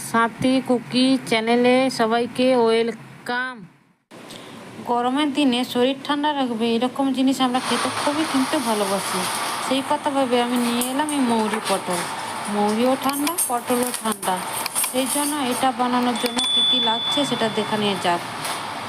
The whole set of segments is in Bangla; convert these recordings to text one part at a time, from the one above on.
সাথী কুকি চ্যানেলে সবাইকে ওয়েলকাম। গরমের দিনে শরীর ঠান্ডা রাখবে এরকম জিনিস আমরা খেতে খুবই কিন্তু ভালোবাসি। সেই কথা ভেবে আমি নিয়ে এলাম এই মৌরি পটল। মৌরিও ঠান্ডা, পটলও ঠান্ডা, সেই জন্য এটা বানানোর জন্য কী কী লাগছে সেটা দেখে নিয়ে যাক।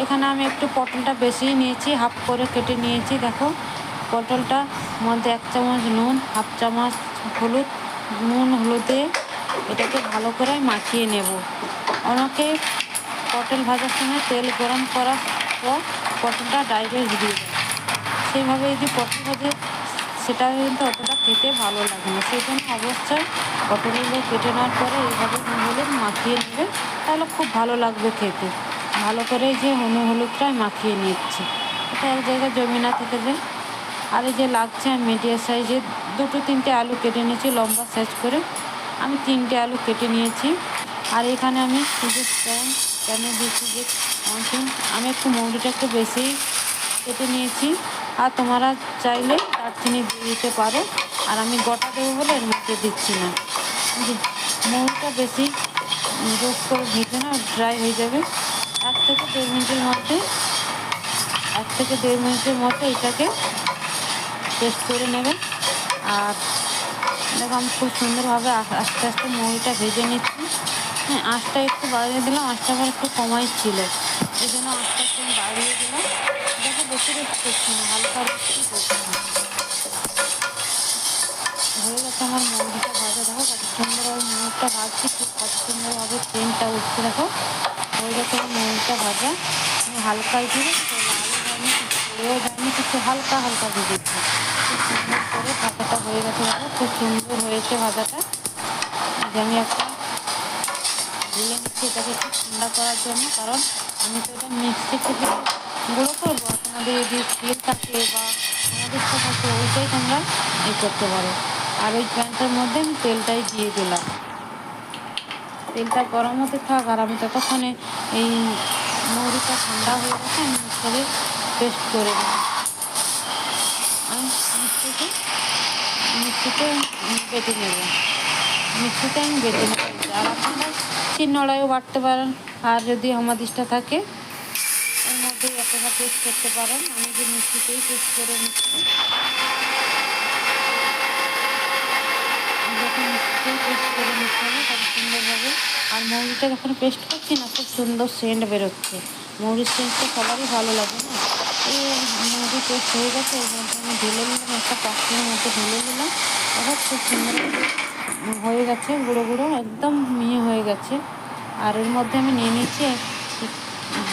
এখানে আমি একটু পটলটা বেশি নিয়েছি, হাফ করে কেটে নিয়েছি। দেখো পটলটা মধ্যে 1 চামচ নুন, হাফ চামচ হলুদ, নুন হলুদে এটাকে ভালো করে মাখিয়ে নেব। অনেকে পটল ভাজার সময় তেল গরম করার পর পটলটা ডাইরেক্ট দিয়ে দেয়, সেইভাবে যদি পটল ভাজে সেটা কিন্তু অতটা খেতে ভালো লাগে না। সেই জন্য অবশ্যই পটলগুলো কেটে নেওয়ার পরে এইভাবে নুন হলুদ মাখিয়ে নেবে, তাহলে খুব ভালো লাগবে খেতে। ভালো করে যে নুন হলুদটাই মাখিয়ে নিচ্ছি, এটা এক জায়গায় জমি না থেকে যায়। আর এই যে লাগছে আমি মিডিয়াম সাইজে 2-3টে আলু কেটে নিয়েছি লম্বা সাইজ করে। আমি 3টে আলু কেটে নিয়েছি। আর এখানে আমি যে প্যানে দিয়েছি যে আমি একটু মৌরিটা একটু বেশি কেটে নিয়েছি। আর তোমরা চাইলে দারচিনি দিয়ে দিতে পারো, আর আমি গোটা দেবো বলে এর মধ্যে দিচ্ছি না। মৌরিটা বেশি রোস্ট করে ভেজে না, ড্রাই হয়ে যাবে। 1 থেকে 1.5 মিনিটের মধ্যে এটাকে পেস্ট করে নেবে। আর দেখো আমি খুব সুন্দরভাবে আস্তে আস্তে মৌরিটা ভেজে নিচ্ছি। হ্যাঁ, আঁচটা একটু বাড়িয়ে দিলাম, আঁচটা আবার একটু কমাই ছিল, এই জন্য আঁচটা একটু বাড়িয়ে দিলাম। দেখো বেশি বেশি করছি না, হালকা বেশি করছি না। হয়ে গেছে আমার মৌরিটা ভাজা। দেখো কত সুন্দরভাবে মৌরিটা ভাজছি, কত সুন্দরভাবে তেলটা উঠছে। দেখো হয়ে গেছে আমার মৌরিটা ভাজা। আমি হালকাই দিয়ে লালও যায়নি, কিছু পড়েও যায়নি, কিছু হালকা হালকা ভেজেছি। খুব সুন্দর করে ভাজাটা হয়ে গেছে। দেখো খুব সুন্দর হয়েছে ভাজাটা। যে আমি একটা ঢেলে নিচ্ছি এটাকে একটু ঠান্ডা করার জন্য, কারণ আমি তো এটা মিক্সি থেকে গুঁড়ো করবো। আর তোমাদের যদি তেল থাকে বা আমাদেরটা থাকে ওইটাই তোমরা করতে পারো। আর ওই প্যানটার মধ্যে আমি তেলটাই দিয়ে দিলাম। তেলটা গরম হতে থাক, আর আমি ততক্ষণে এই মৌরিটা ঠান্ডা হয়ে গেছে, আমি মিক্সারে পেস্ট করে দেবো। আমি মিক্সিতে বেটে নেব, মিক্সিতে আমি বেটে নেব। আর আপনারা শিলনোড়ায়ও বাটতে পারেন, আর যদি হামাদিসটা থাকে এর মধ্যে আপনারা পেস্ট করতে পারেন। আমি যে মিক্সিতেই পেস্ট করে নিচ্ছি, যখন মিক্সিতেই পেস্ট করে নিতে হবে কত সুন্দরভাবে। আর মৌরিটা যখন পেস্ট করছি না, খুব সুন্দর সেন্ট বেরোচ্ছে। মৌরির সেন্টটা সবারই ভালো লাগে না। এই মৌরি পেস্ট হয়ে গেছে, এর মধ্যে আমি ঢেলে নিলাম, একটা পাত্রের মধ্যে ঢেলে নিলাম। এবার খুব সুন্দরভাবে হয়ে গেছে, গুঁড়ো গুঁড়ো একদম মিহি হয়ে গেছে। আর এর মধ্যে আমি নিয়ে নিচ্ছি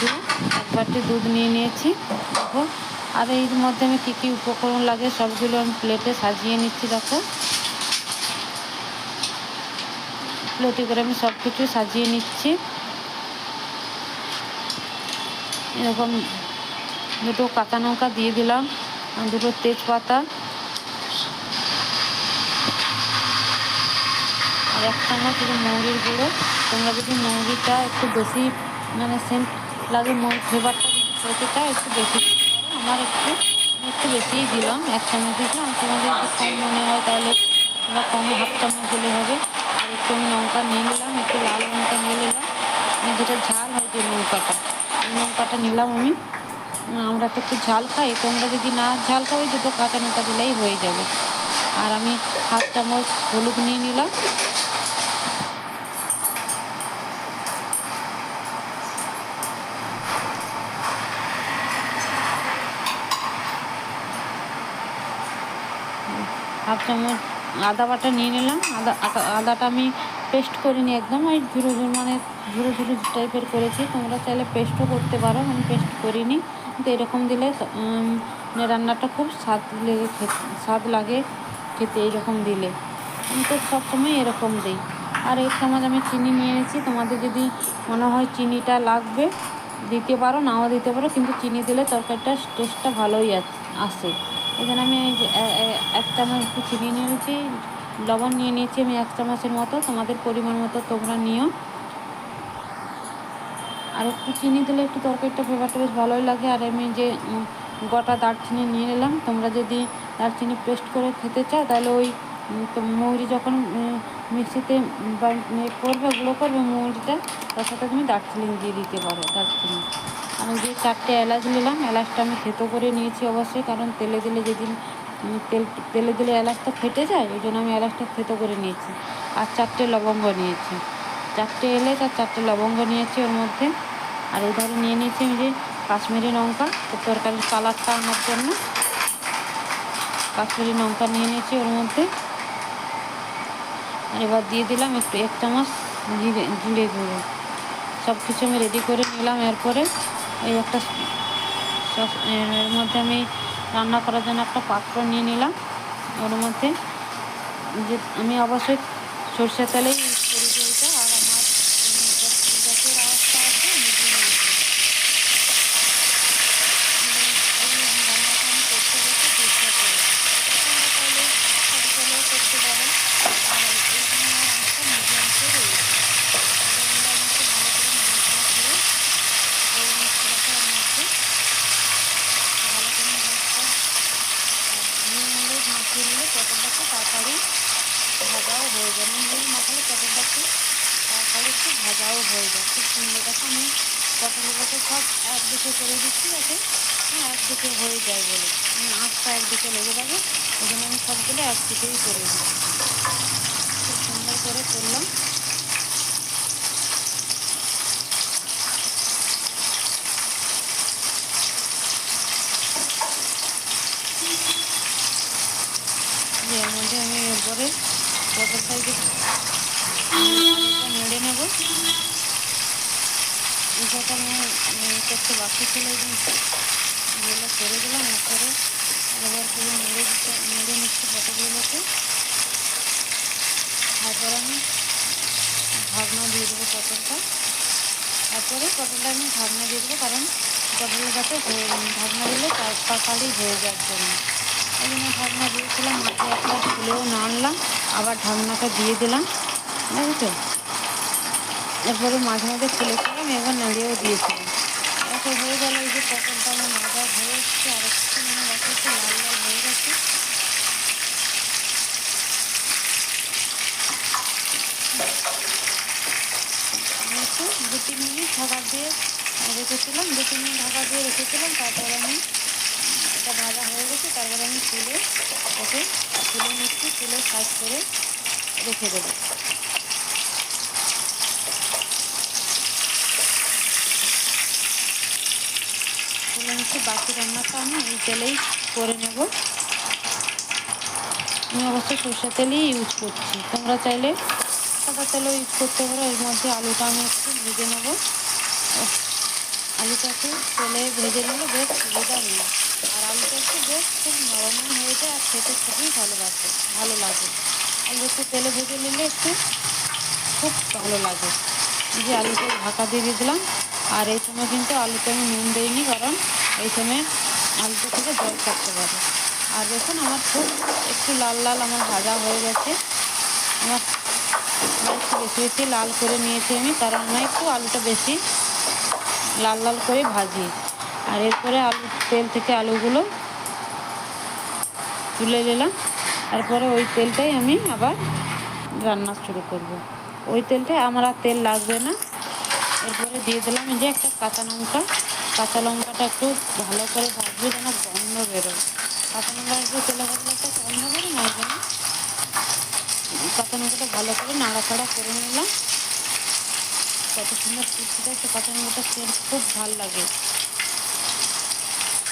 দুধ, 1 বাটি দুধ নিয়ে নিয়েছি। দেখো আর এর মধ্যে আমি কী কী উপকরণ লাগে সবগুলো আমি প্লেটে সাজিয়ে নিচ্ছি। দেখো প্লেটে করে আমি সব কিছু সাজিয়ে নিচ্ছি। এরকম 2টো কাঁচা লঙ্কা দিয়ে দিলাম, 2টো তেজপাতা, আর 1 চামচ মৌরির গুঁড়ো। তোমরা যদি মৌরিটা একটু বেশি সেন্ট লাগে, ফ্লেভারটা যদি খেতে চাও একটু বেশি দিতে পারো। আমি একটু বেশিই দিলাম, 1 চামচ দিয়েছিলাম। তোমাদের যদি কম মনে হয় তাহলে তোমরা কম হাফ চামচ দিলে হবে। আর একটু আমি লঙ্কা নিয়ে নিলাম, একটু লাল লঙ্কা নিয়ে নিলাম, যেটা ঝাল হয় যে লঙ্কাটা, ওই লঙ্কাটা নিলাম আমি। আমরা তো একটু ঝাল খাই, তোমরা যদি না ঝাল খাও 2টো কাঁচা লঙ্কা দিলেই হয়ে যাবে। আর আমি হাফ চামচ হলুদ নিয়ে নিলাম। হাফ চামচ আদা বাটা নিয়ে নিলাম। আদাটা আমি পেস্ট করিনি, একদম ওই ঝুরো ঝুরো ঝুরো টাইপের করেছি। তোমরা চাইলে পেস্টও করতে পারো, আমি পেস্ট করিনি। কিন্তু এরকম দিলে রান্নাটা খুব স্বাদ লাগে খেতে। এইরকম দিলে আমি তো সবসময় এরকম দিই। আর 1 চামচ আমি চিনি নিয়ে নিয়েছি। তোমাদের যদি মনে হয় চিনিটা লাগবে দিতে পারো, নাও দিতে পারো, কিন্তু চিনি দিলে তরকারিটার টেস্টটা ভালোই আসে। এখানে আমি 1 চামচ একটু চিনি নিয়ে নিয়েছি, লবণ নিয়ে নিয়েছি আমি 1 চামচের মতো। তোমাদের পরিমাণ মতো তোমরা নিও। আর একটু চিনি দিলে একটু তরকারিটা ফ্লেভারটা বেশ ভালোই লাগে। আর আমি যে গোটা দারচিনি নিয়ে নিলাম, তোমরা যদি দারচিনি পেস্ট করে খেতে চাও তাহলে ওই তো মৌরি যখন মিক্সিতে করবে, গুঁড়ো করবে মৌরিটা, তার সাথে তুমি দারচিনি দিয়ে দিতে পারো। দারচিনি আমি যে 4টে এলাচ নিলাম, এলাচটা আমি থেতো করে নিয়েছি অবশ্যই, কারণ তেলে দিলে যেদিন তেলে দিলে এলাচটা ফেটে যায়, ওই জন্য আমি এলাচটা থেতো করে নিয়েছি। আর 4টে লবঙ্গ নিয়েছি, 4টে এলাচ আর 4টে লবঙ্গ নিয়েছি ওর মধ্যে। আর এধারে নিয়ে নিয়েছি আমি যে কাশ্মীরি লঙ্কা, তরকারির কালারটা আনার জন্য কাশ্মীরি লঙ্কা নিয়ে নিয়েছি ওর মধ্যে। আর এবার দিয়ে দিলাম একটু 1 চামচ জিরে গুঁড়ো। সব কিছু আমি রেডি করে নিলাম। এরপরে এই একটা এর মধ্যে আমি রান্না করার জন্য একটা পাত্র নিয়ে নিলাম। ওর মধ্যে যে আমি অবশ্যই সরষের তেলেই ইউজ করি যে ওইটা। আর আমার গ্যাসের আওয়াজটা আছে মিডিয়াম আছে। এই রান্নাটা আমি করতে বসে সরষের তেলে, তোমরা চাইলে সব তেলেও করতে পারো। আর এই জন্য আমার আঁচটা মিডিয়াম করে রয়েছে। এবার আমাকে ভালো করে নাড়াচাড়া করে এই মশলাটা মধ্যে ভালো করে মাছটা নুন হলুদ মাখিয়ে নিলে পটলটা খুব তাড়াতাড়ি ভাজাও হয়ে যায়। নুন হলুদ মাখালে পটলটা খুব তাড়াতাড়ি একটু ভাজাও হয়ে যায়। খুব সুন্দর। দেখো আমি পটলগুলোকে সব একদিকে করে দিচ্ছি যাতে একদিকে হয়ে যায় বলে, আঁচটা একদিকে লেগে যাবে, ওই জন্য আমি সবগুলো একদিকেই করে দিচ্ছি। খুব সুন্দর করে করলাম। এর মধ্যে আমি এরপরে পটলটাকে নেড়ে নেব। এটাকে আমি করতে বাকি ছিল, এগুলো করে দিলাম। এরপরে এবার পুরো নেড়ে নিচ্ছি পটলগুলোকে। তারপর আমি ঢাকনা দিয়ে দেবো পটলটা। তারপরে পটলটা আমি ঢাকনা দিয়ে দেবো, কারণ পটলের যাতে ঢাকনা দিলে তাড়াতাড়ি হয়ে যাওয়ার জন্য। ওই জন্য ঢাকনা দিয়েছিলাম। মাঝে একবার খুলেও নাড়লাম, আবার ঢাকনাটা দিয়ে দিলাম, বুঝেছো। এরপরে মাঝে মাঝে খুলেছিলাম, এবার নাড়িয়েও দিয়েছিলাম। এত হয়ে গেল। এই যে পটলটা আমার ভাজা হয়ে এসছে, আর একটু মানে বাকি একটু লাল লাল হয়ে গেছে। আমি একটু 2-3 মিনিট ঢাকা দিয়ে রেখেছিলাম, 2-3 মিনিট ঢাকা দিয়ে রেখেছিলাম। তারপরে আমি এটা ভাজা হয়ে গেছে, তারপরে আমি ওকে তুলে নিচ্ছি, তুলে সাইড করে রেখে দেবো। তুলে নিচ্ছি। বাকি রান্নাটা আমি এই তেলেই করে নেব। আমি অবশ্যই সরষের তেলই ইউজ করছি, তোমরা চাইলে সাদা তেলও ইউজ করতে পারো। এর মধ্যে আলুটা আমি একটু ভেজে নেব। আলুটাকে তেলে ভেজে নিলে বেশ সুবিধা হয়। আর আলুটা একটু বেশ খুব নরম হয়ে যায়, আর খেতে খুবই ভালো লাগে। আলু একটু তেলে ভেজে নিলে একটু খুব ভালো লাগে। যে আলুটা ঢাকা দিয়ে দিলাম। আর এই সময় কিন্তু আলুতে আমি নুন দিইনি, কারণ এই সময় আলুটা থেকে জল থাকতে পারে। আর দেখুন আমার খুব একটু লাল লাল আমার ভাজা হয়ে গেছে। আমার একটু বেশি বেশি লাল করে নিয়েছি আমি, কারণ আমি একটু আলুটা বেশি লাল লাল করে ভাজি। আর এরপরে তেল থেকে আলুগুলো তুলে নিলাম। তারপরে ওই তেলটাই আমি আবার রান্না শুরু করব। ওই তেলটাই আমার আর তেল লাগবে না। এরপরে দিয়ে দিলাম যে একটা কাঁচা লঙ্কাটা একটু ভালো করে ভাজবে, যেন গন্ধ বেরোয়। কাঁচা লঙ্কা একটু তেলে ভাজলে একটা গন্ধ বেরোয় না, যেন কাঁচা লঙ্কাটা ভালো করে নাড়াচাড়া করে নিলাম। কত সুন্দর ফুটতে একটু কাঁচা লঙ্কাটা খেয়ে খুব ভালো লাগে।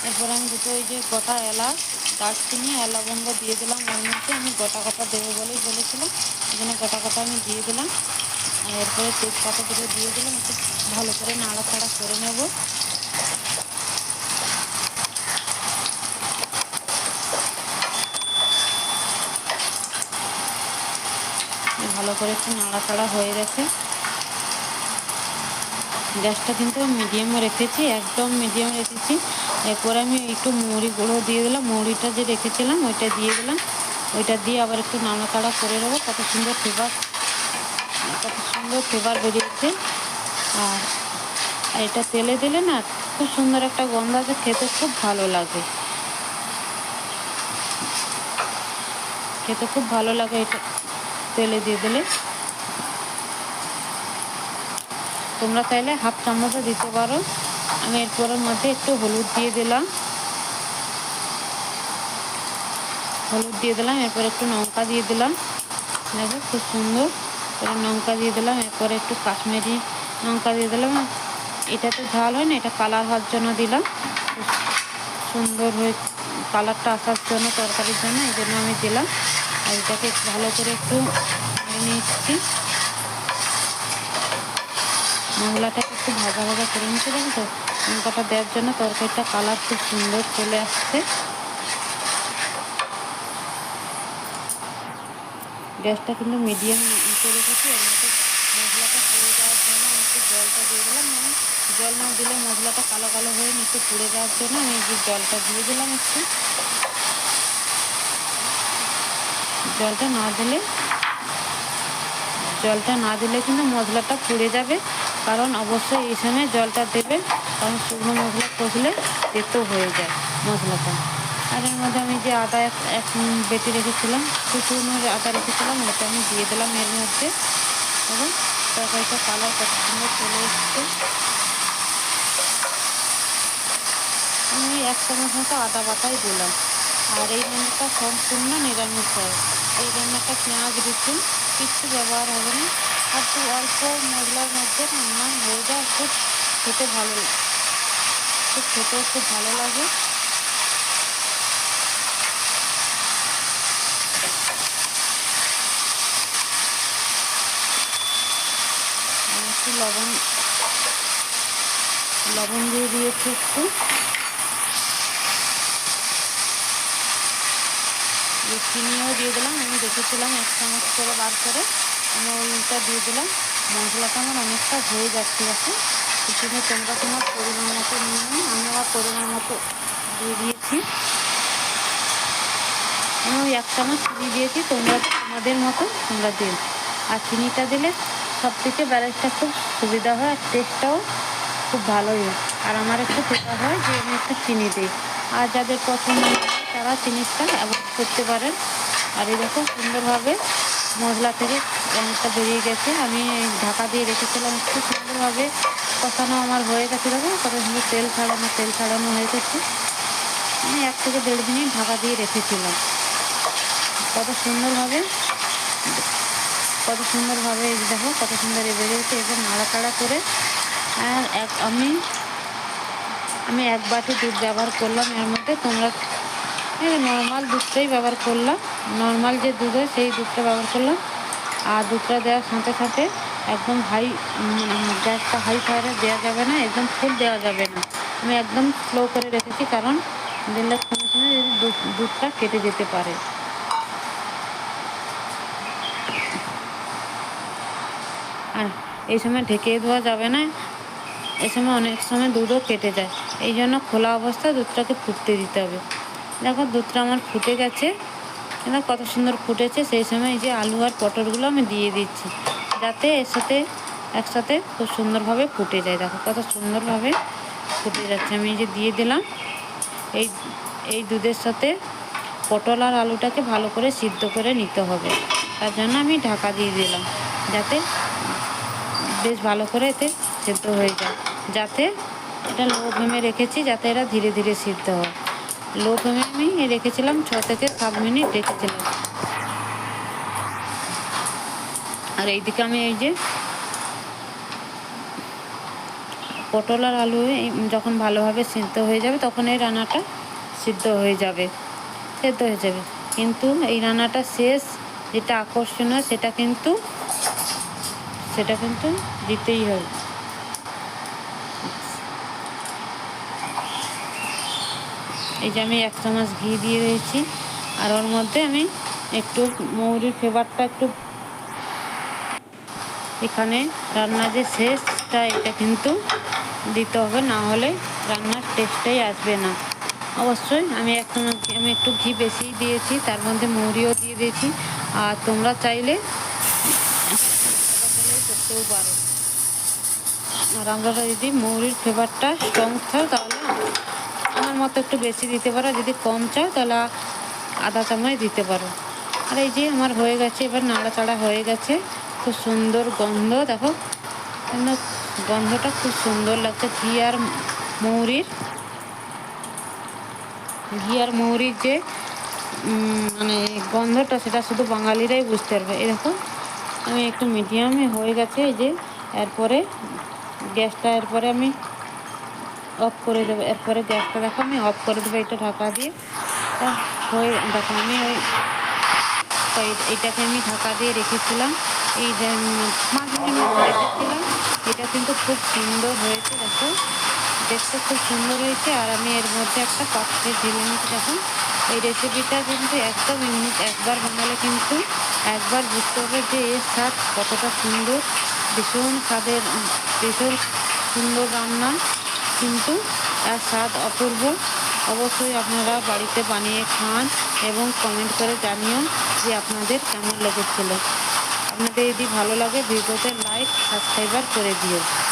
এরপরে আমি দুটো ওই যে গোটা এলাচ, দারচিনি আর লবঙ্গ দিয়ে দিলাম। ওর মধ্যে আমি গোটা দেবো বলেই বলেছিলাম, এই জন্য গোটা আমি দিয়ে দিলাম। এরপরে তেজপাতা দুটো দিয়ে দিলাম। একটু ভালো করে নাড়াচাড়া করে নেব। ভালো করে একটু নাড়াচাড়া হয়ে গেছে। গ্যাসটা কিন্তু মিডিয়ামে রেখেছি, একদম মিডিয়াম রেখেছি। এরপরে আমি একটু মৌরি গুঁড়ো দিয়ে দিলাম। মৌরিটা যে রেখেছিলাম ওইটা দিয়ে দিলাম। ওইটা দিয়ে আবার একটু নাড়াচাড়া করে নেবো। কত সুন্দর ফ্লেভার বেরিয়েছে। আর এটা তেলে দিলে না খুব সুন্দর একটা গন্ধ আছে, খেতে খুব ভালো লাগে। খেতে খুব ভালো লাগে এটা তেলে দিয়ে দিলে। তোমরা চাইলে হাফ চামচও দিতে পারো। আমি এরপরের মধ্যে একটু হলুদ দিয়ে দিলাম, এরপর একটু লঙ্কা দিয়ে দিলাম। দেখো খুব সুন্দর করে লঙ্কা দিয়ে দিলাম। এরপরে একটু কাশ্মীরি লঙ্কা দিয়ে দিলাম। এটা তো ঝাল হয় না, এটা কালার হওয়ার জন্য দিলাম, সুন্দর হয়ে কালারটা আসার জন্য, তরকারির জন্য, এই জন্য আমি দিলাম। আর এটাকে ভালো করে একটু নিচ্ছি, মশলাটাকে একটু ভাজা ভাজা করে নিচ্ছি। দেখো তো লঙ্কাটা দেওয়ার জন্য তরকারিটা কালার খুব সুন্দর চলে আসছে। গ্যাসটা কিন্তু মিডিয়াম করে রেখেছি। এর মধ্যে মশলাটা পুড়ে যাওয়ার জন্য আমি একটু জলটা দিয়ে দিলাম, মানে জল না দিলে মশলাটা কালো কালো হয়ে নিচে পুড়ে যাওয়ার জন্য আমি যে জলটা দিয়ে দিলাম একটু। জলটা না দিলে কিন্তু মশলাটা পুড়ে যাবে, কারণ অবশ্যই এই সময় জলটা দেবে, কারণ শুকনো মশলা কষলে তেতো হয়ে যায় মশলাটা। আর এর মধ্যে আমি যে আদা এক বেটে রেখেছিলাম, শুকনো আদা রেখেছিলাম, ওটা আমি দিয়ে দিলাম এর মধ্যে। এবং তরকারিটা কালার কত সুন্দর চলে এসছে। আমি 1 চামচ মতো আদা বাটাই দিলাম। আর এই রান্নাটা সম্পূর্ণ নিরামিষ হয়। এই রান্নাটা পেঁয়াজ রসুন কিচ্ছু ব্যবহার হবে না, আর খুব অল্প মশলার মধ্যে রান্না হয়ে যায়। খুব খেতেও খুব ভালো লাগে। একটু লবণ দিয়ে দিয়েছি একটু, চিনিও দিয়ে দিলাম। আমি দেখেছিলাম 1 চামচ করে বার করে আমি ওইটা দিয়ে দিলাম। মশলাটা আমার অনেকটা হয়ে যাচ্ছে গেছে, সেখানে তোমরা তোমার পরিমাণ মতো নিয়ে নিই। আমি আবার পরিমাণ মতো দিয়ে দিয়েছি। আমি ওই 1 চামচ চিনি দিয়েছি, তোমাদের মতো তোমরা দিন। আর চিনিটা দিলে সব থেকে ব্যালেন্সটা খুব সুবিধা হয়, আর টেস্টটাও খুব ভালোই হয়। আর আমার একটু খেতে হয় যে আমি একটু চিনি দিই। আর যাদের পছন্দ তারা চিনিটা অ্যাভয়েড করতে পারেন। আর এই দেখো সুন্দরভাবে মশলা থেকে রঙটা বেরিয়ে গেছে। আমি ঢাকা দিয়ে রেখেছিলাম, একটু সুন্দরভাবে কষানো আমার হয়ে গেছে। দেখো কত সুন্দর তেল ছাড়ানো হয়ে গেছে। আমি 1 থেকে 1.5 মিনিট ঢাকা দিয়ে রেখেছিলাম। কত সুন্দরভাবে এই দেখো কত সুন্দর বেরিয়ে গেছে। এবার নাড়াচাড়া করে আর আমি 1 বাটি দুধ ব্যবহার করলাম এর মধ্যে। তোমরা নর্মাল দুধটাই ব্যবহার করলাম, নর্মাল যে দুধ হয় সেই দুধটা ব্যবহার করলাম। আর দুধটা দেওয়ার সাথে সাথে একদম গ্যাসটা হাই ফায়ারে দেওয়া যাবে না, একদম ফুল দেওয়া যাবে না। আমি একদম স্লো করে রেখেছি, কারণ দিলে কোনো সময় যদি দুধটা কেটে যেতে পারে। আর এই সময় ঢেকে দেওয়া যাবে না, এই সময় অনেক সময় দুধও কেটে যায়। এই জন্য খোলা অবস্থায় দুধটাকে ফুটতে দিতে হবে। দেখো দুধটা আমার ফুটে গেছে, দেখো কত সুন্দর ফুটেছে। সেই সময় এই যে আলু আর পটলগুলো আমি দিয়ে দিচ্ছি, যাতে একসাথে খুব সুন্দরভাবে ফুটে যায়। দেখো কত সুন্দরভাবে ফুটে যাচ্ছে। আমি এই যে দিয়ে দিলাম। এই দুধের সাথে পটল আর আলুটাকে ভালো করে সিদ্ধ করে নিতে হবে, তার জন্য আমি ঢাকা দিয়ে দিলাম, যাতে বেশ ভালো করে এতে সিদ্ধ হয়ে যায়। যাতে এটা লো ফ্লেমে রেখেছি, যাতে এরা ধীরে ধীরে সিদ্ধ হয়। লো ফ্লেমে আমি রেখেছিলাম 6 থেকে 7 মিনিট রেখেছিলাম। আর এইদিকে আমি এই যে পটল আর আলু যখন ভালোভাবে সিদ্ধ হয়ে যাবে, তখন এই রান্নাটা সেদ্ধ হয়ে যাবে। কিন্তু এই রান্নাটা শেষ যেটা আকর্ষণীয়, সেটা কিন্তু দিতেই হবে। এই যে আমি 1 চামচ ঘি দিয়ে দিয়েছি, আর ওর মধ্যে আমি একটু মৌরির ফ্লেভারটা একটু, এখানে রান্না যে শেষটা এটা কিন্তু দিতে হবে, না হলে রান্নার টেস্টটাই আসবে না। অবশ্যই আমি একটু ঘি বেশি দিয়েছি, তার মধ্যে মৌরিও দিয়ে দিয়েছি। আর তোমরা চাইলে করতেও পারো। আর আমরা যদি মৌরির ফ্লেভারটা স্ট্রং চাও তাহলে আমার মতো একটু বেশি দিতে পারো, যদি কম চাও তাহলে আধা চামচ দিতে পারো। আর এই যে আমার হয়ে গেছে, এবার নাড়াচাড়া হয়ে গেছে। খুব সুন্দর গন্ধ, দেখো গন্ধটা খুব সুন্দর লাগছে। ঘি আর মৌরির যে মানে গন্ধটা, সেটা শুধু বাঙালিরাই বুঝতে পারবে। এরকম আমি একটু মিডিয়ামে হয়ে গেছে। এই যে এরপরে গ্যাসটা আমি অফ করে দেবো। এরপরে গ্যাসটা দেখো আমি অফ করে দেবো, এটা ঢাকা দিয়ে। দেখো আমি এইটাকে আমি ঢাকা দিয়ে রেখেছিলাম। এই যে 5 মিনিট রেখেছিলাম। এটা কিন্তু খুব সুন্দর হয়েছে, দেখো দেখতে খুব সুন্দর হয়েছে। আর আমি এর মধ্যে একটা পাত্রে ঢেলে নিচ্ছি। দেখো এই রেসিপিটা কিন্তু একদম ইউনিক, একবার বানালে কিন্তু একবার বুঝতে হবে যে এর স্বাদ কতটা সুন্দর। ভীষণ সুন্দর রান্না, কিন্তু এর স্বাদ অপূর্ব। অবশ্যই আপনারা বাড়িতে বানিয়ে খান এবং কমেন্ট করে জানিও যে আপনাদের কেমন লেগেছিল। আপনাদের যদি ভালো লাগে ভিডিওতে লাইক সাবস্ক্রাইব করে দিও।